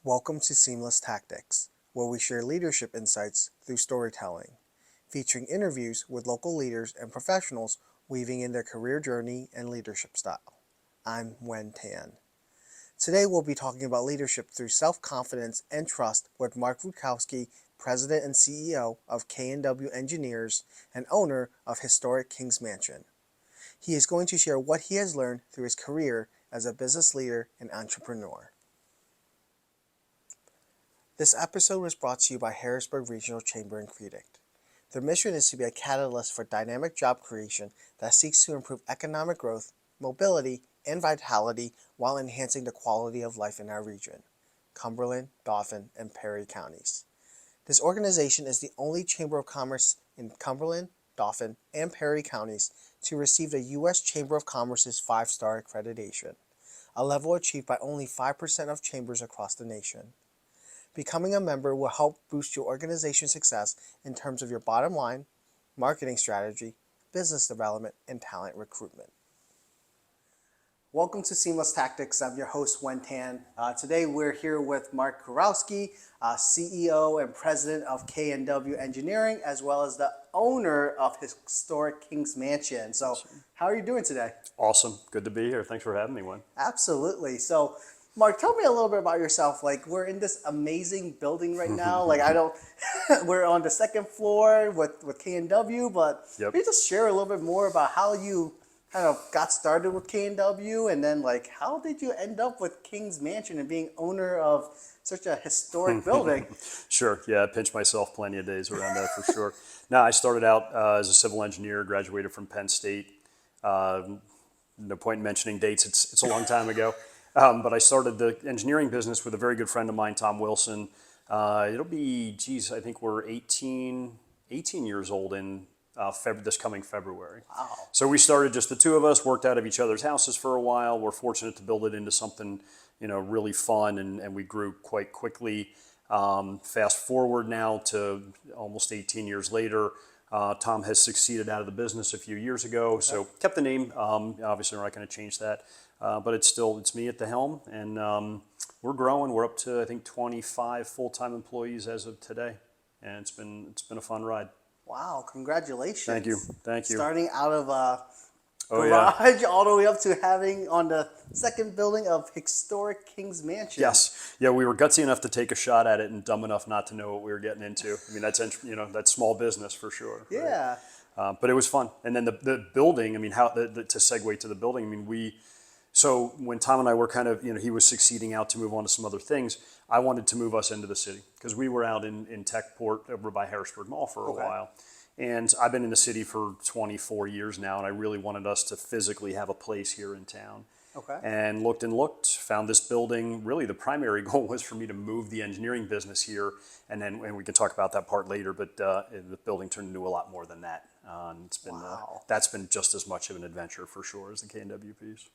Welcome to Seamless Tactics, where we share leadership insights through storytelling, featuring interviews with local leaders and professionals weaving in their career journey and leadership style. I'm Wen Tan. Today we'll be talking about leadership through self-confidence and trust with Marc Kurowski, President and CEO of K&W Engineers and owner of historic Kings Mansion. He is going to share what he has learned through his career as a business leader and entrepreneur. This episode was brought to you by Harrisburg Regional Chamber CREDC. Their mission is to be a catalyst for dynamic job creation that seeks to improve economic growth, mobility, and vitality while enhancing the quality of life in our region, Cumberland, Dauphin, and Perry counties. This organization is the only Chamber of Commerce in Cumberland, Dauphin, and Perry counties to receive the U.S. Chamber of Commerce's 5-star accreditation, a level achieved by only 5% of chambers across the nation. Becoming a member will help boost your organization's success in terms of your bottom line, marketing strategy, business development, and talent recruitment. Welcome to Seamless Tactics. I'm your host, Wen Tan. Today we're here with Marc Kurowski, CEO and President of K&W Engineering, as well as the owner of historic Kings Mansion. So how are you doing today? Awesome. Good to be here. Thanks for having me, Wen. Absolutely. So Marc, tell me a little bit about yourself. Like, we're in this amazing building right now. We're on the second floor with K&W, but Yep. can you just share a little bit more about how you kind of got started with K&W, and then how did you end up with King's Mansion and being owner of such a historic building? Sure. Yeah, I pinch myself plenty of days around that for sure. No, I started out as a civil engineer, graduated from Penn State. No point in mentioning dates. It's a long time ago. But I started the engineering business with a very good friend of mine, Tom Wilson. It'll be, I think we're 18 years old in this coming February. Wow. So we started just the two of us, worked out of each other's houses for a while. We're fortunate to build it into something, really fun, and we grew quite quickly. Fast forward now to almost 18 years later. Tom has succeeded out of the business a few years ago, so kept the name. Obviously, we're not going to change that. But it's me at the helm, and we're growing. We're up to, I think, 25 full-time employees as of today, and it's been a fun ride. Wow, congratulations. Thank you. Starting out of a garage all the way up to having on the second building of historic King's Mansion. Yes. Yeah, we were gutsy enough to take a shot at it and dumb enough not to know what we were getting into. I mean, that's small business for sure. Yeah. Right? But it was fun. And then the building, I mean, to segue to the building, I mean, so when Tom and I were kind of, he was succeeding out to move on to some other things, I wanted to move us into the city because we were out in Techport over by Harrisburg Mall for a while. And I've been in the city for 24 years now, and I really wanted us to physically have a place here in town. Okay. And looked, found this building. Really, the primary goal was for me to move the engineering business here, and we can talk about that part later, but the building turned into a lot more than that. And that's been just as much of an adventure for sure as the K&W piece.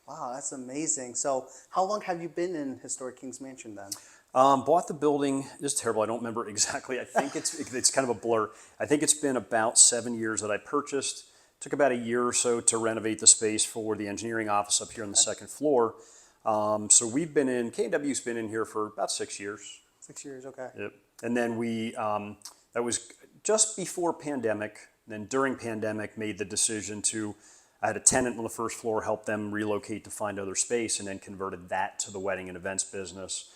Wow, that's amazing. So how long have you been in historic King's Mansion then? Bought the building, this is terrible, I don't remember exactly. I think it's kind of a blur. I think it's been about 7 years that I purchased. Took about a year or so to renovate the space for the engineering office up here on the second floor. So K&W's been in here for about 6 years. 6 years, okay. Yep. And then that was just before pandemic. Then during pandemic, made the decision I had a tenant on the first floor, helped them relocate to find other space, and then converted that to the wedding and events business,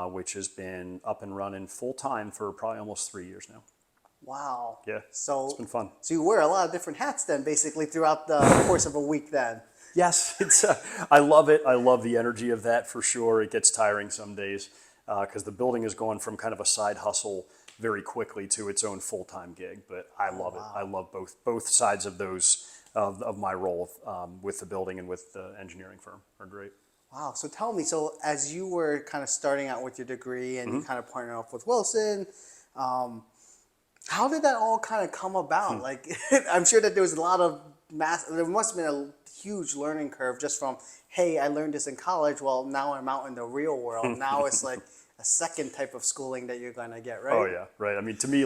which has been up and running full time for probably almost 3 years now. Wow. Yeah, so it's been fun. So you wear a lot of different hats then, basically, throughout the course of a week then. Yes, I love it. I love the energy of that for sure. It gets tiring some days because the building is going from kind of a side hustle very quickly to its own full-time gig, but I love it. I love both sides of those. Of my role with the building and with the engineering firm are great. Wow. So tell me, so as you were kind of starting out with your degrry and you kind of partnered off with Wilson, how did that all kind of come about? I'm sure that there was a lot of there must have been a huge learning curve just from, hey, I learned this in college. Well, now I'm out in the real world. Now it's like a second type of schooling that you're going to get, right? Oh, yeah, right. I mean, to me,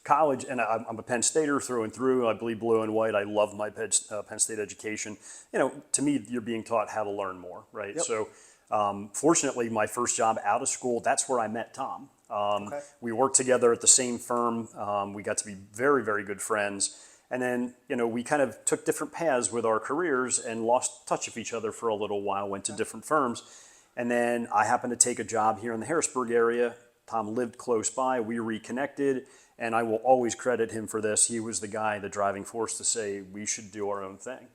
college, and I'm a Penn Stater through and through. I bleed blue and white. I love my Penn State education. To me, you're being taught how to learn more, right? Yep. So Fortunately, my first job out of school, that's where I met Tom. Okay. We worked together at the same firm. We got to be very, very good friends. And then, we kind of took different paths with our careers and lost touch of each other for a little while, went to different firms. And then I happened to take a job here in the Harrisburg area. Tom lived close by. We reconnected, and I will always credit him for this. He was the guy, the driving force to say we should do our own thing.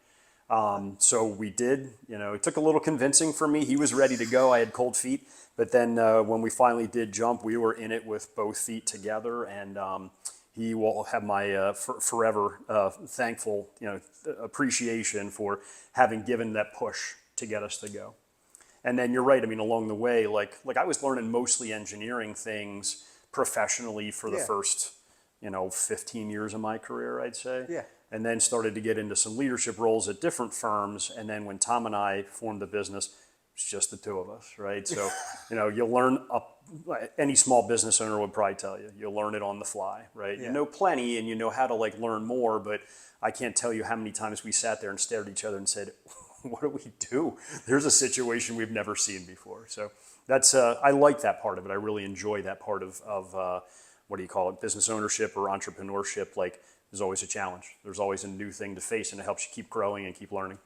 So we did. It took a little convincing for me. He was ready to go. I had cold feet. But then when we finally did jump, we were in it with both feet together, and he will have my forever thankful appreciation for having given that push to get us to go. And then you're right. I mean, along the way, like I was learning mostly engineering things professionally for the first 15 years of my career, I'd say. Yeah. And then started to get into some leadership roles at different firms. And then when Tom and I formed the business, it's just the two of us, right? So, you'll learn any small business owner would probably tell you, you'll learn it on the fly, right? Yeah. You know plenty and you know how to learn more, but I can't tell you how many times we sat there and stared at each other and said, what do we do? There's a situation we've never seen before. So that's, I like that part of it. I really enjoy that part of what do you call it? Business ownership or entrepreneurship. There's always a challenge. There's always a new thing to face, and it helps you keep growing and keep learning.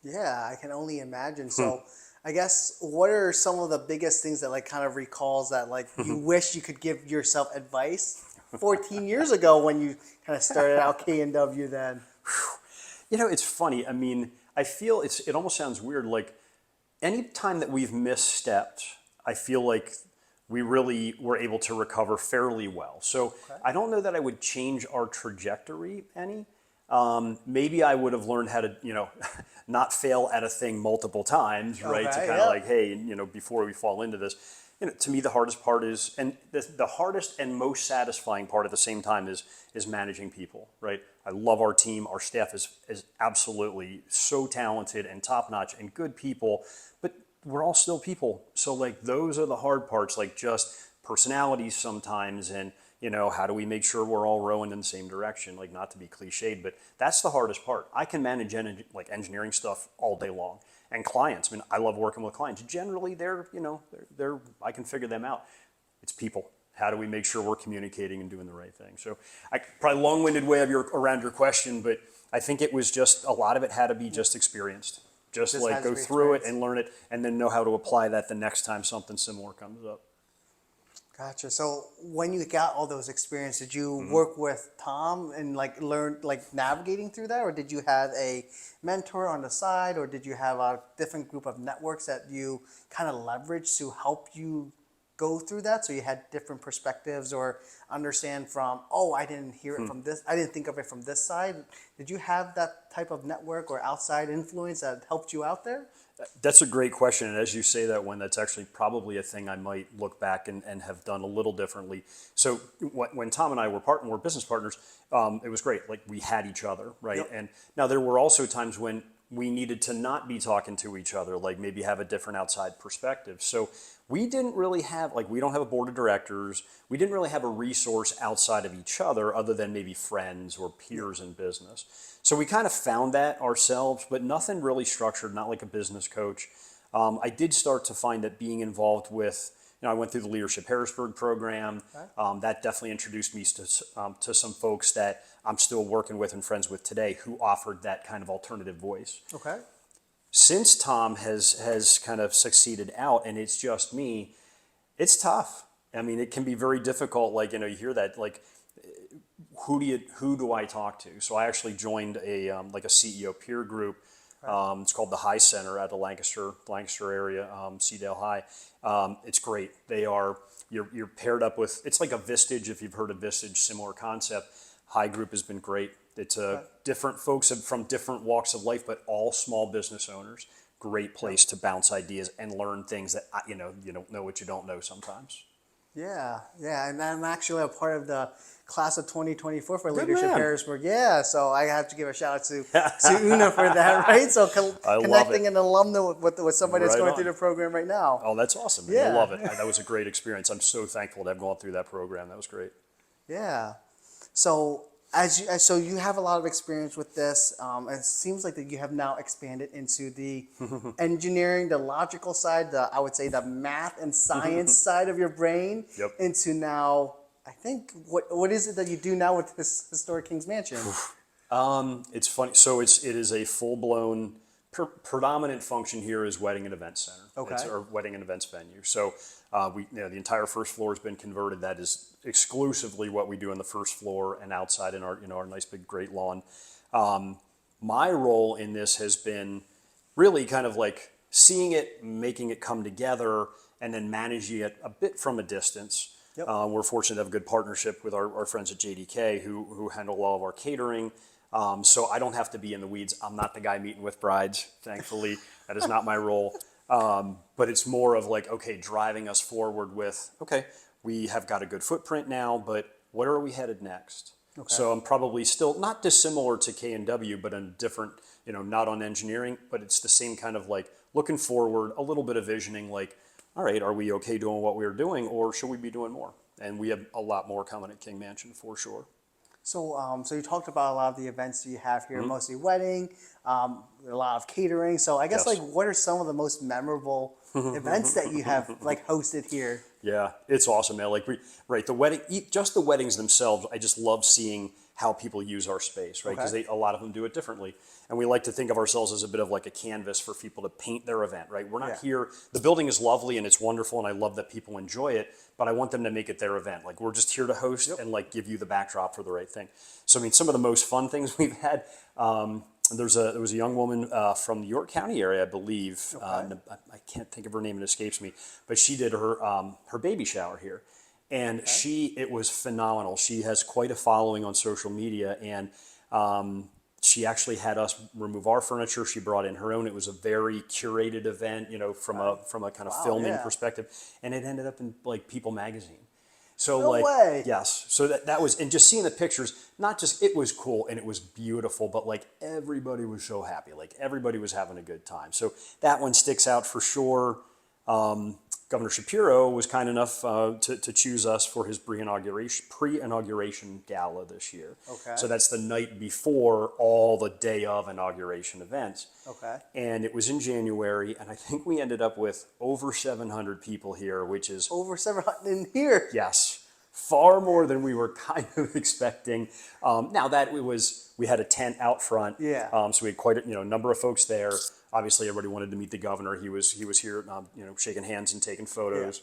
Yeah, I can only imagine. So I guess what are some of the biggest things that kind of recalls that you wish you could give yourself advice 14 years ago when you kind of started out K&W then? It's funny. I mean, I feel it almost sounds weird. Any time that we've misstepped, I feel like we really were able to recover fairly well. So I don't know that I would change our trajectory any. Maybe I would have learned how to, not fail at a thing multiple times, right? To kind of hey, before we fall into this, to me the hardest part is, and the hardest and most satisfying part at the same time is managing people, right? I love our team. Our staff is absolutely so talented and top notch and good people, but we're all still people. So those are the hard parts, just personalities sometimes, and how do we make sure we're all rowing in the same direction? Not to be cliched, but that's the hardest part. I can manage engineering stuff all day long, and clients. I mean, I love working with clients. Generally, they're I can figure them out. It's people. How do we make sure we're communicating and doing the right thing? So, probably long-winded way around your question, but I think it was just a lot of it had to be just experienced. Just go through it and learn it, and then know how to apply that the next time something similar comes up. Gotcha. So when you got all those experiences, did you work with Tom and learn navigating through that, or did you have a mentor on the side, or did you have a different group of networks that you kind of leveraged to help you go through that? So you had different perspectives or understand from, I didn't hear it from this, I didn't think of it from this side. Did you have that type of network or outside influence that helped you out there? That's a great question, and as you say that one, that's actually probably a thing I might look back and have done a little differently. So when Tom and I were business partners, it was great. We had each other, right? Yep. And now there were also times when we needed to not be talking to each other, maybe have a different outside perspective. So we didn't really have, we don't have a board of directors. We didn't really have a resource outside of each other other than maybe friends or peers in business. So we kind of found that ourselves, but nothing really structured, not like a business coach. I did start to find that being involved with, I went through the Leadership Harrisburg program. That definitely introduced me to some folks that I'm still working with and friends with today who offered that kind of alternative voice. Okay. Since Tom has kind of succeeded out and it's just me, it's tough. I mean, it can be very difficult. You hear that, who do I talk to? So I actually joined a CEO peer group. It's called the High Center at the Lancaster area, Seadale High. It's great. You're paired up with, it's like a Vistage, if you've heard of Vistage, similar concept. High group has been great. It's different folks from different walks of life, but all small business owners. Great place to bounce ideas and learn things that you don't know what you don't know sometimes. Yeah, and I'm actually a part of the class of 2024 for Good Leadership man. Harrisburg. Yeah, so I have to give a shout out to Una for that, right? So connecting an alumna with somebody that's going through the program right now. Oh, that's awesome. Man. Yeah. I love it. That was a great experience. I'm so thankful to have gone through that program. That was great. Yeah. So So you have a lot of experience with this. It seems like that you have now expanded into the engineering, the logical side, I would say the math and science side of your brain, Yep. into now. I think what is it that you do now with this historic King's Mansion? It's funny. So it is a full blown predominant function here is wedding and event center. Okay. It's our wedding and events venue. So the entire first floor has been converted. That is exclusively what we do on the first floor and outside in our nice big great lawn. My role in this has been really kind of like seeing it, making it come together, and then managing it a bit from a distance. Yep. We're fortunate to have a good partnership with our friends at JDK who handle all of our catering. So I don't have to be in the weeds. I'm not the guy meeting with brides, thankfully. That is not my role. But it's more of like, okay, driving us forward with, okay, we have got a good footprint now, but where are we headed next? Okay. So I'm probably still not dissimilar to K&W, but in different, not on engineering, but it's the same kind of like looking forward, a little bit of visioning, like, all right, are we okay doing what we're doing, or should we be doing more? And we have a lot more coming at King Mansion for sure. So, so you talked about a lot of the events that you have here, mostly wedding, a lot of catering. So I guess Yes. like, what are some of the most memorable events that you have like hosted here? Yeah, it's awesome, man. Like the wedding, just the weddings themselves. I just love seeing how people use our space, right? Because Okay. a lot of them do it differently, and we like to think of ourselves as a bit of like a canvas for people to paint their event, right? We're not Yeah. here. The building is lovely and it's wonderful, and I love that people enjoy it. But I want them to make it their event. Like we're just here to host and like give you the backdrop for the right thing. So I mean, some of the most fun things we've had. There was a young woman from the York County area, I believe. Okay. I can't think of her name; it escapes me. But she did her baby shower here, and it was phenomenal. She has quite a following on social media, and she actually had us remove our furniture. She brought in her own. It was a very curated event, from a kind of filming yeah. perspective, and it ended up in like People magazine. So No way. yes, so that was, and just seeing the pictures, not just, it was cool and it was beautiful, but like everybody was so happy, like everybody was having a good time. So that one sticks out for sure. Governor Shapiro was kind enough to choose us for his pre-inauguration gala this year. Okay. So that's the night before all the day of inauguration events. Okay. And it was in January, and I think we ended up with over 700 people here, which is Over 700 in here. yes, far more than we were kind of expecting. Now that we had a tent out front, Yeah. so we had quite a number of folks there. Obviously, everybody wanted to meet the governor. He was here, shaking hands and taking photos.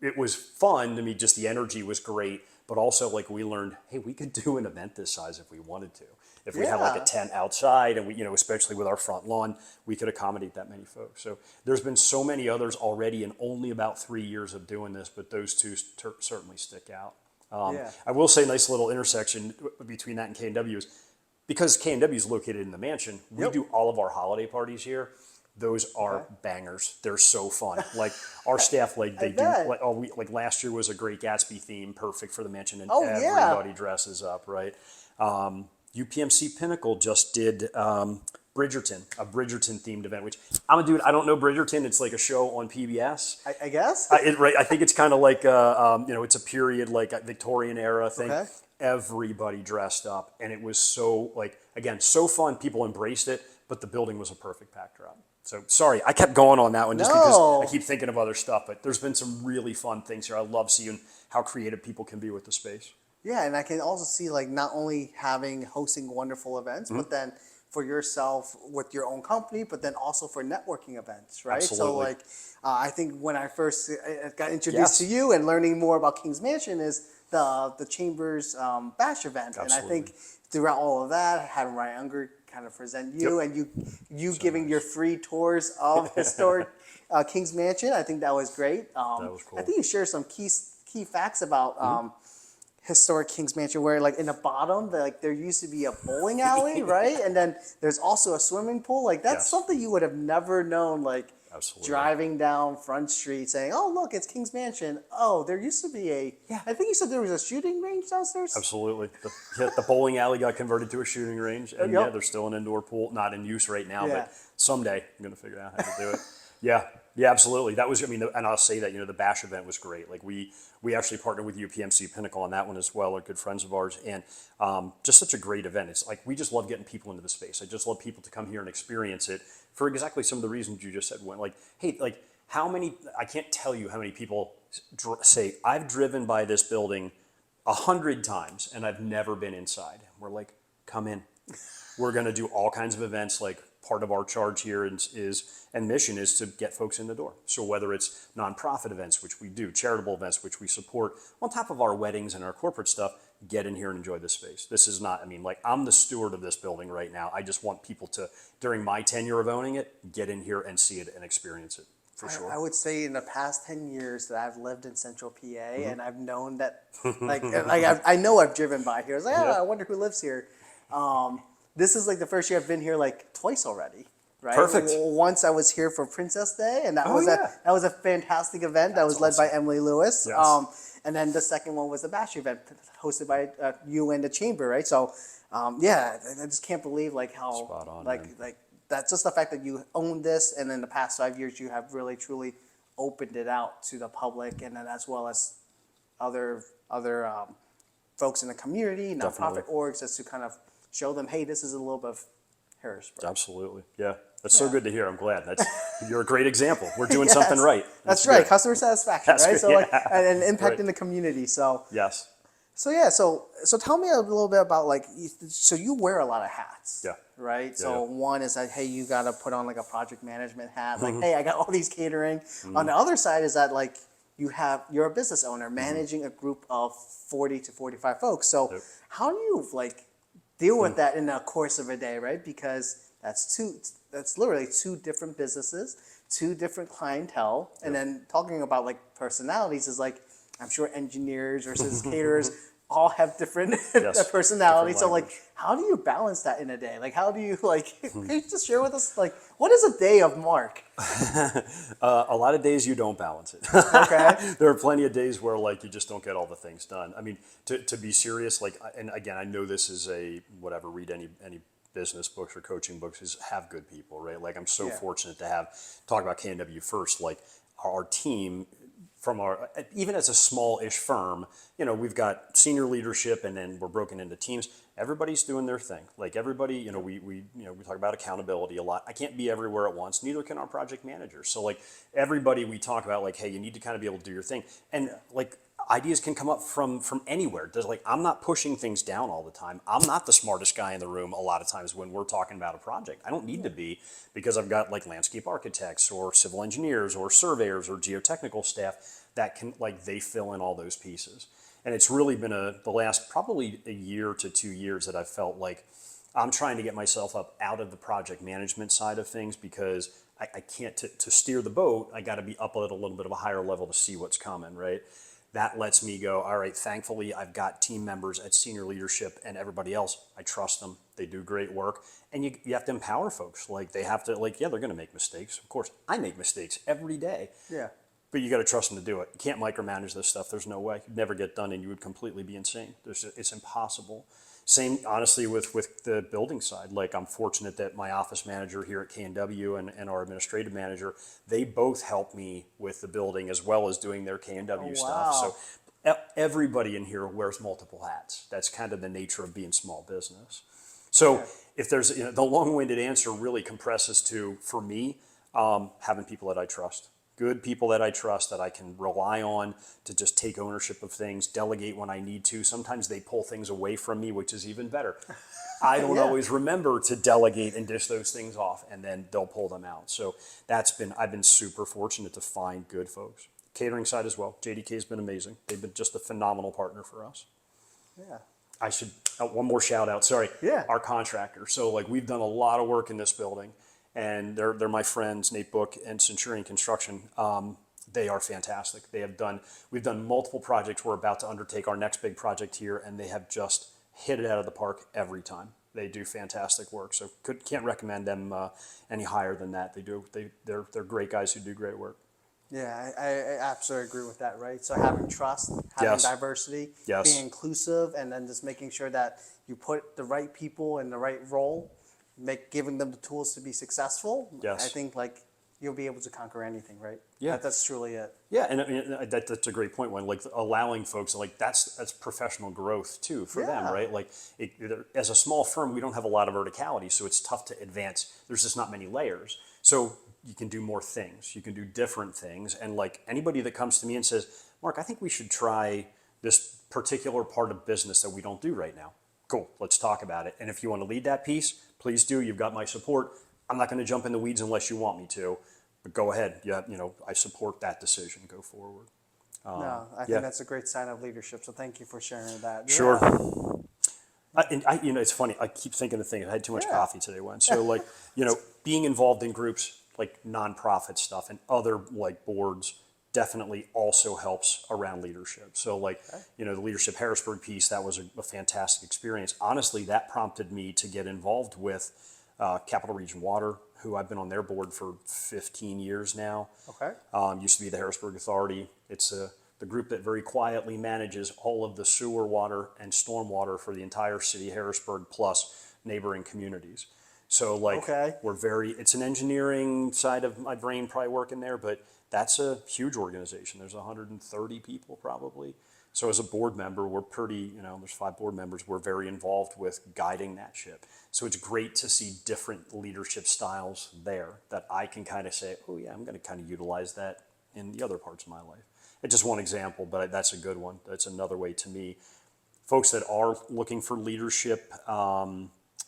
It was fun. I mean, just the energy was great, but also like we learned, hey, we could do an event this size if we wanted to. If we had like Yeah. a tent outside, and we, especially with our front lawn, we could accommodate that many folks. So there's been so many others already in only about 3 years of doing this, but those two certainly stick out. Yeah. I will say, nice little intersection between that and K&W is because K&W is located in the mansion. We Yep. do all of our holiday parties here. Those are Okay. bangers. They're so fun. Like our staff, like they do. bet. Like last year was a Great Gatsby theme, perfect for the mansion, and Oh, yeah. everybody dresses up, right? UPMC Pinnacle just did Bridgerton, a Bridgerton themed event. Which I'm a dude. I don't know Bridgerton. It's like a show on PBS. I guess. I think it's kind of like it's a period like a Victorian era thing. Okay. Everybody dressed up, and it was so so fun. People embraced it, but the building was a perfect backdrop. So sorry, I kept going on that one just No. because I keep thinking of other stuff. But there's been some really fun things here. I love seeing how creative people can be with the space. Yeah, and I can also see like not only hosting wonderful events, but then for yourself with your own company, but then also for networking events, right? So Absolutely. like, I think when I first got introduced Yes. to you and learning more about King's Mansion is the Chamber's Bash event, and I Absolutely. think throughout all of that, having Ryan Unger kind of present you Yep. and you giving your free tours of historic King's Mansion, I think that was great. That was cool. I think you shared some key facts about. Historic King's Mansion, where like in the bottom, there used to be a bowling alley, right? And then there's also a swimming pool. Like that's Yes. something you would have never known. Like Absolutely. driving down Front Street, saying, "Oh, look, it's King's Mansion." Oh, there used to be I think you said there was a shooting range downstairs. Absolutely. The bowling alley got converted to a shooting range, and Yep. yeah, there's still an indoor pool, not in use right now, Yeah. but someday I'm going to figure out how to do it. Yeah, Yeah, absolutely. That was, I mean, and I'll say that, the Bash event was great. Like we actually partnered with UPMC Pinnacle on that one as well. They're good friends of ours, and just such a great event. It's like we just love getting people into the space. I just love people to come here and experience it for exactly some of the reasons you just said. When like, hey, like how many? I can't tell you how many people say I've driven by this building 100 times and I've never been inside. We're like, come in. We're going to do all kinds of events. Like part of our charge here and mission is to get folks in the door. So whether it's nonprofit events, which we do, charitable events, which we support, on top of our weddings and our corporate stuff, get in here and enjoy this space. This is not, I mean, like I'm the steward of this building right now. I just want people to, during my tenure of owning it, get in here and see it and experience it. For sure. I would say in the past 10 years that I've lived in Central PA, and I've known that, I know I've driven by here. I was like, I wonder who lives here. This is like the first year I've been here like twice already, right? Perfect. Once I was here for Princess Day, and that was a fantastic event that was led by Emily Lewis. Yes. And then the second one was the Bash event hosted by you and the Chamber, right? So, I just can't believe like how Spot on, like that's just the fact that you own this, and in the past 5 years you have really truly opened it out to the public, and then as well as other folks in the community, nonprofit orgs, just to kind of show them, hey, this is a little bit of Harrisburg. Absolutely. Yeah. That's so good to hear. I'm glad. You're a great example. We're doing something right. That's right. Good. Customer satisfaction, right? Good. So like and impact in the community. So yes. So tell me a little bit about like, so you wear a lot of hats. Yeah. Right. Yeah, So one is like, hey, you got to put on like a project management hat. Like, hey, I got all these catering. On the other side is that like you're a business owner managing a group of 40 to 45 folks. So how do you like deal with that in the course of a day, right? Because that's literally two different businesses, two different clientele, and then talking about like personalities is like, I'm sure engineers versus caterers all have different personalities. Different so like, how do you balance that in a day? Like, how do you like? Can you just share with us like what is a day of Marc? A lot of days you don't balance it. Okay. There are plenty of days where like you just don't get all the things done. I mean, to be serious, like, and again, I know this is a whatever. Read any business books or coaching books, is have good people, right? Like I'm so fortunate to talk about K&W first. Like our team. From our, even as a small-ish firm, we've got senior leadership, and then we're broken into teams. Everybody's doing their thing. Like everybody, we talk about accountability a lot. I can't be everywhere at once. Neither can our project managers. So like everybody, we talk about like, hey, you need to kind of be able to do your thing, and like ideas can come up from anywhere. There's like I'm not pushing things down all the time. I'm not the smartest guy in the room a lot of times when we're talking about a project. I don't need to be, because I've got like landscape architects or civil engineers or surveyors or geotechnical staff that can like they fill in all those pieces. And it's really been the last probably a year to 2 years that I've felt like I'm trying to get myself up out of the project management side of things, because I can't to steer the boat. I got to be up at a little bit of a higher level to see what's coming, right? That lets me go, all right, thankfully I've got team members at senior leadership and everybody else. I trust them. They do great work. And you have to empower folks. Like they have to, like, yeah, they're going to make mistakes. Of course, I make mistakes every day. Yeah. But you got to trust them to do it. You can't micromanage this stuff. There's no way. You'd never get done, and you would completely be insane. It's impossible. Same, honestly, with the building side. Like I'm fortunate that my office manager here at K&W and our administrative manager, they both help me with the building as well as doing their K&W stuff. So everybody in here wears multiple hats. That's kind of the nature of being small business. So if there's the long-winded answer really compresses to, for me, having people that I trust. Good people that I trust, that I can rely on to just take ownership of things, delegate when I need to. Sometimes they pull things away from me, which is even better. I don't always remember to delegate and dish those things off, and then they'll pull them out. So I've been super fortunate to find good folks. Catering side as well. JDK has been amazing. They've been just a phenomenal partner for us. Yeah. I should, one more shout out, sorry. Yeah. Our contractor. So like we've done a lot of work in this building. And they're my friends, Nate Book and Centurion Construction. They are fantastic. We've done multiple projects. We're about to undertake our next big project here, and they have just hit it out of the park every time. They do fantastic work. So can't recommend them any higher than that. They're great guys who do great work. Yeah, I absolutely agree with that, right? So having trust, having diversity, being inclusive, and then just making sure that you put the right people in the right role, giving them the tools to be successful. Yes. I think like you'll be able to conquer anything, right? Yeah. That's truly it. Yeah, and I mean, that's a great point. When like allowing folks, like that's professional growth too for them, Yeah. right? Like as a small firm, we don't have a lot of verticality, so it's tough to advance. There's just not many layers, so you can do more things. You can do different things, and like anybody that comes to me and says, "Mark, I think we should try this particular part of business that we don't do right now." Cool, let's talk about it. And if you want to lead that piece, please do. You've got my support. I'm not going to jump in the weeds unless you want me to. But go ahead. Yeah, I support that decision. Go forward. No, I yeah. think that's a great sign of leadership. So thank you for sharing that. Sure. Yeah. It's funny. I keep thinking of things. I had too much Yeah. coffee today, Wen. So like, being involved in groups like nonprofit stuff and other like boards definitely also helps around leadership. So like, the Leadership Harrisburg piece, that was a fantastic experience. Honestly, that prompted me to get involved with Capital Region Water, who I've been on their board for 15 years now. Okay. Used to be the Harrisburg Authority. It's the group that very quietly manages all of the sewer water and storm water for the entire city of Harrisburg plus neighboring communities. So like, it's an engineering side of my brain probably working there, but that's a huge organization. There's 130 people probably. So as a board member, we're pretty, there's 5 board members. We're very involved with guiding that ship. So it's great to see different leadership styles there that I can kind of say, oh yeah, I'm going to kind of utilize that in the other parts of my life. It's just one example, but that's a good one. That's another way to me. Folks that are looking for leadership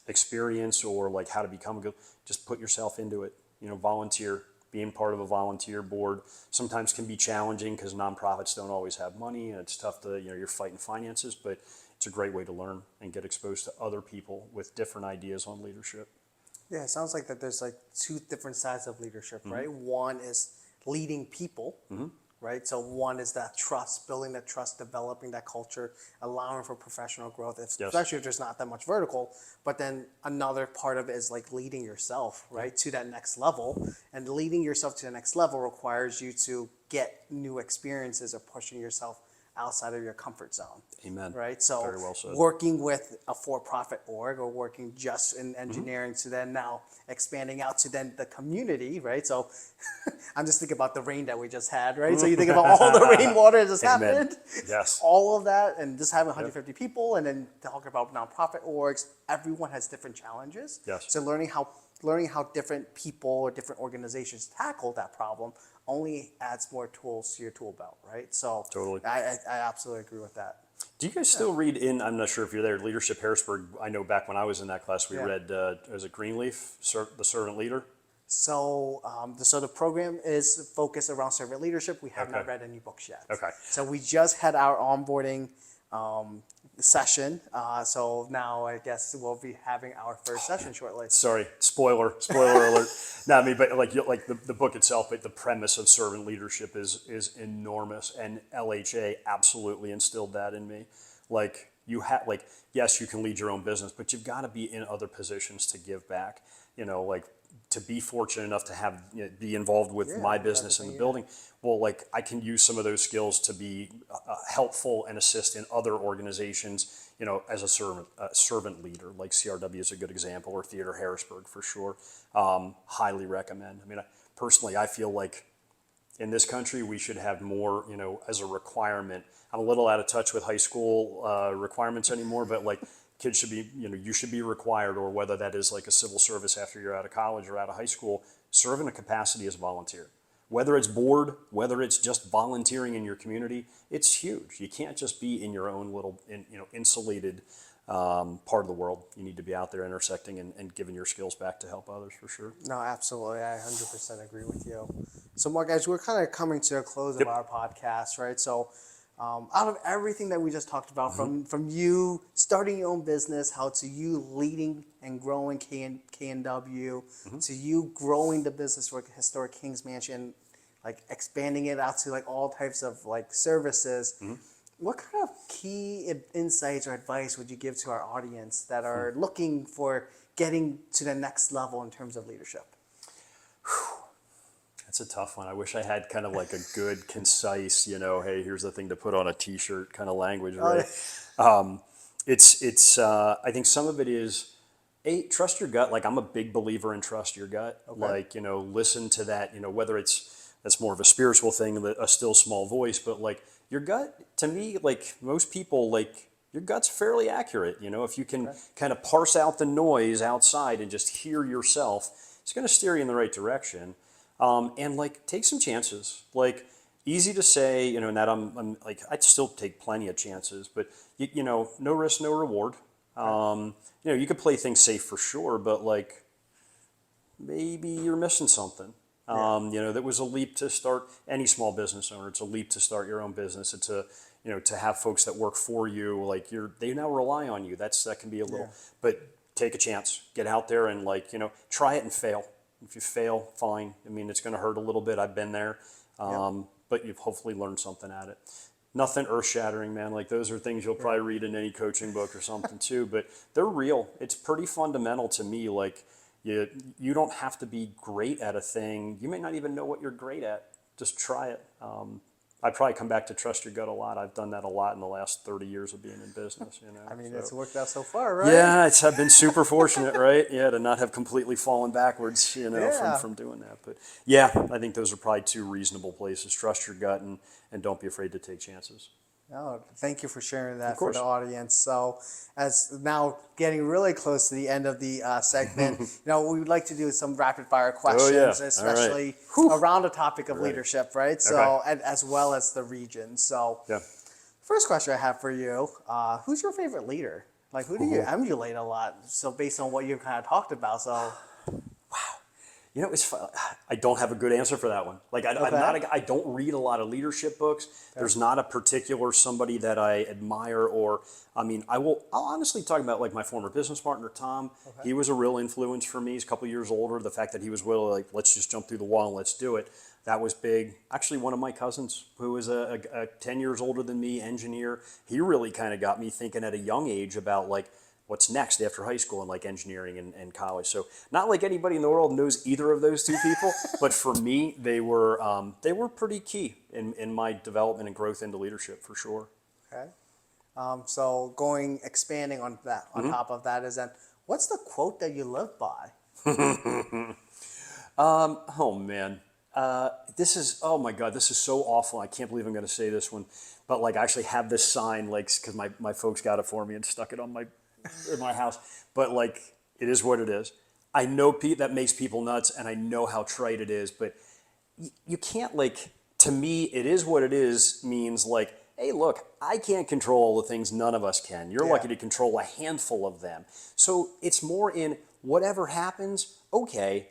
experience or like how to become good, just put yourself into it. Volunteer. Being part of a volunteer board sometimes can be challenging because nonprofits don't always have money and it's tough to, you're fighting finances, but it's a great way to learn and get exposed to other people with different ideas on leadership. Yeah, it sounds like that there's like 2 different sides of leadership, right? One is leading people, right? So one is that trust, building that trust, developing that culture, allowing for professional growth, especially if there's not that much vertical. But then another part of it is like leading yourself, right, to that next level. And leading yourself to the next level requires you to get new experiences or pushing yourself outside of your comfort zone. Amen. Right? So very well said. Working with a for-profit org or working just in engineering to then now expanding out to then the community, right? So I'm just thinking about the rain that we just had, right? So you think about all the rainwater that just happened. Yes. All of that and just having 150 people and then talking about nonprofit orgs, everyone has different challenges. Yes. So learning how different people or different organizations tackle that problem only adds more tools to your tool belt, right? So Totally. I absolutely agree with that. Do you guys still read I'm not sure if you're there, Leadership Harrisburg? I know back when I was in that class, we read, was it Greenleaf, The Servant Leader? So, so the program is focused around servant leadership. We have not read any books yet. Okay. So we just had our onboarding session. So now I guess we'll be having our first session shortly. Sorry, spoiler alert. No, I mean, but like the book itself, but the premise of servant leadership is enormous, and LHA absolutely instilled that in me. Like yes, you can lead your own business, but you've got to be in other positions to give back. Like to be fortunate enough to have be involved with my business in the building. Well, like I can use some of those skills to be helpful and assist in other organizations. As a servant leader, like CRW is a good example, or Theater Harrisburg for sure. Highly recommend. I mean, personally, I feel like in this country we should have more. As a requirement. I'm a little out of touch with high school requirements anymore, but like. Kids should be, you should be required, or whether that is like a civil service after you're out of college or out of high school, serve in a capacity as a volunteer. Whether it's board, whether it's just volunteering in your community, it's huge. You can't just be in your own little, insulated part of the world. You need to be out there intersecting and giving your skills back to help others for sure. No, absolutely. I 100% agree with you. So, Mark, guys, we're kind of coming to a close of our podcast, right? So, out of everything that we just talked about, from you starting your own business, how to you leading and growing K&W, to you growing the business for Historic Kings Mansion, like expanding it out to like all types of like services, what kind of key insights or advice would you give to our audience that are looking for getting to the next level in terms of leadership? That's a tough one. I wish I had kind of like a good, concise, hey, here's the thing to put on a T-shirt kind of language, right? I think some of it is Trust your gut. Like, I'm a big believer in trust your gut. Okay. Like, listen to that, whether that's more of a spiritual thing, a still small voice, but like your gut, to me, like most people, like your gut's fairly accurate. If you can Okay. kind of parse out the noise outside and just hear yourself, it's going to steer you in the right direction. And like, take some chances. Like, easy to say, and that I'm like, I'd still take plenty of chances, but no risk, no reward. Okay. You could play things safe for sure, but like maybe you're missing something. Yeah. That was a leap to start any small business owner. It's a leap to start your own business. It's to have folks that work for you, like they now rely on you. That can be a little, Yeah. but take a chance, get out there and like, try it and fail. If you fail, fine. I mean, it's going to hurt a little bit. I've been there. Yep. But you've hopefully learned something at it. Nothing earth shattering, man. Like, those are things you'll probably read in any coaching book or something too, but they're real. It's pretty fundamental to me. Like, you don't have to be great at a thing. You may not even know what you're great at. Just try it. I probably come back to trust your gut a lot. I've done that a lot in the last 30 years of being in business. I mean, so. it's worked out so far, right? Yeah, I've been super fortunate, right? Yeah, to not have completely fallen backwards, Yeah. from doing that. But yeah, I think those are probably two reasonable places. Trust your gut and don't be afraid to take chances. No, thank you for sharing that Of for course. the audience. So, as now getting really close to the end of the segment, we would like to do some rapid fire questions, Oh, yeah. All right. especially around the topic of leadership, right? So, Okay. and as well as the region. So, Yeah. first question I have for you: who's your favorite leader? Like, who do you emulate a lot? So, based on what you've kind of talked about, so It's fun. I don't have a good answer for that one. Like, I'm Okay. not I don't read a lot of leadership books. There's not a particular somebody that I admire, or I mean, I'll honestly talk about like my former business partner, Tom. He was a real influence for me. He's a couple years older. The fact that he was willing, like, let's just jump through the wall and let's do it. That was big. Actually, one of my cousins, who was a 10 years older than me, engineer, he really kind of got me thinking at a young age about like, what's next after high school and like engineering and college. So not like anybody in the world knows either of those two people, but for me, they were pretty key in my development and growth into leadership for sure. okay. So expanding on that, on Mm-hmm. top of that, is then what's the quote that you live by? Oh man, oh my God, this is so awful. I can't believe I'm going to say this one, but like I actually have this sign, like, because my folks got it for me and stuck it on in my house. But like, it is what it is. I know that makes people nuts, and I know how trite it is, but you can't, like, to me, it is what it is means like, hey, look, I can't control all the things none of us can. You're Yeah. lucky to control a handful of them. So it's more in whatever happens, okay,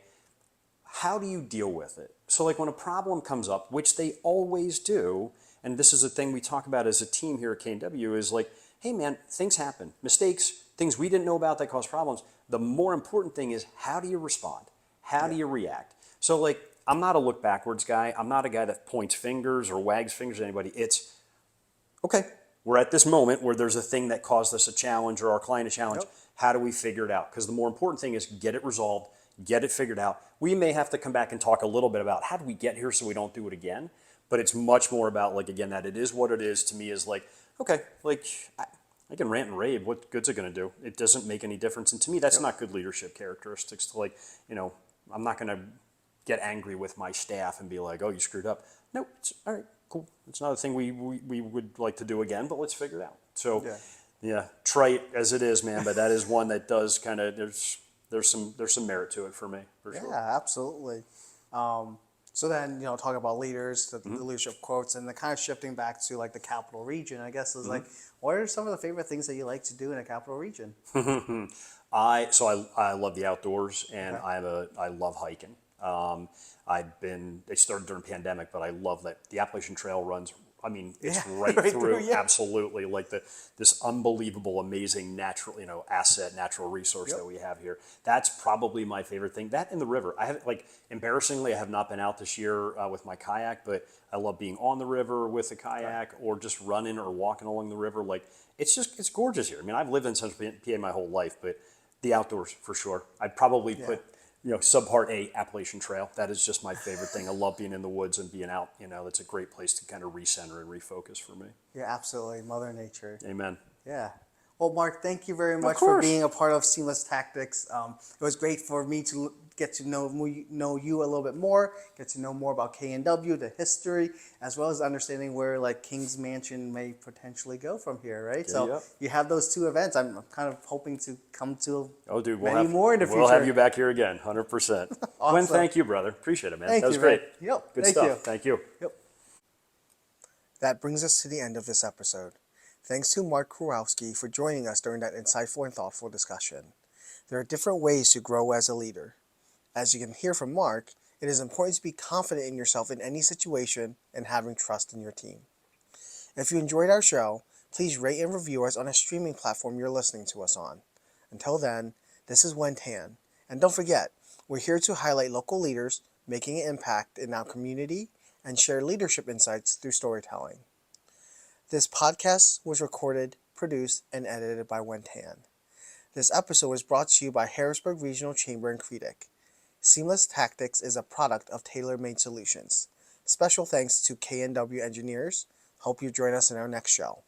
how do you deal with it? So like when a problem comes up, which they always do, and this is a thing we talk about as a team here at K&W, is like, hey man, things happen, mistakes, things we didn't know about that cause problems. The more important thing is, how do you respond? How do you react? So like, I'm not a look backwards guy. I'm not a guy that points fingers or wags fingers at anybody. It's, okay, we're at this moment where there's a thing that caused us a challenge or our client a challenge. Yep. How do we figure it out? Because the more important thing is get it resolved, get it figured out. We may have to come back and talk a little bit about how do we get here so we don't do it again. But it's much more about, like, again, that it is what it is to me is like, okay, like, I can rant and rave. What good's it going to do? It doesn't make any difference. And to me, that's not good leadership characteristics to, like, I'm not going to get angry with my staff and be like, oh, you screwed up. No, it's all right, cool. It's not a thing we would like to do again, but let's figure it out. So, yeah, trite as it is, man, but that is one that does kind of, there's some merit to it for me, for sure. Yeah, absolutely. So then, talking about leaders, the leadership quotes, and the kind of shifting back to like the capital region, I guess is like, what are some of the favorite things that you like to do in a capital region? I love the outdoors, and I love hiking. They started during pandemic, but I love that the Appalachian Trail runs. I mean, it's right through, absolutely, like this unbelievable, amazing natural, natural resource that we have here. That's probably my favorite thing. That and the river. I have, like, embarrassingly, I have not been out this year with my kayak, but I love being on the river with a kayak or just running or walking along the river. Like, it's gorgeous here. I mean, I've lived in Central PA my whole life, but the outdoors for sure. I'd probably put subpart A, Appalachian Trail. That is just my favorite thing. I love being in the woods and being out. It's a great place to kind of recenter and refocus for me. Yeah, absolutely. Mother Nature. Amen. Yeah. Well, Mark, thank you very much for course. being a part of Seamless Tactics. It was great for me to get to know you a little bit more, get to know more about K&W, the history, as well as understanding where like King's Mansion may potentially go from here, right? So yep. you have those two events. I'm kind of hoping to come to Oh, dude, many more in the future. we'll have you back here again, 100%. Awesome. Gwen, thank you, brother. Appreciate it, man. Thank That was you, man. great. Yep. Good Thank stuff. you. Thank you. Yep. That brings us to the end of this episode. Thanks to Marc Kurowski for joining us during that insightful and thoughtful discussion. There are different ways to grow as a leader. As you can hear from Mark, it is important to be confident in yourself in any situation and having trust in your team. If you enjoyed our show, please rate and review us on a streaming platform you're listening to us on. Until then, this is Wen Tan. And don't forget, we're here to highlight local leaders making an impact in our community and share leadership insights through storytelling. This podcast was recorded, produced, and edited by Wen Tan. This episode was brought to you by Harrisburg Regional Chamber CREDC. Seamless Tactics is a product of tailor-made solutions. Special thanks to K&W engineers. Hope you join us in our next show.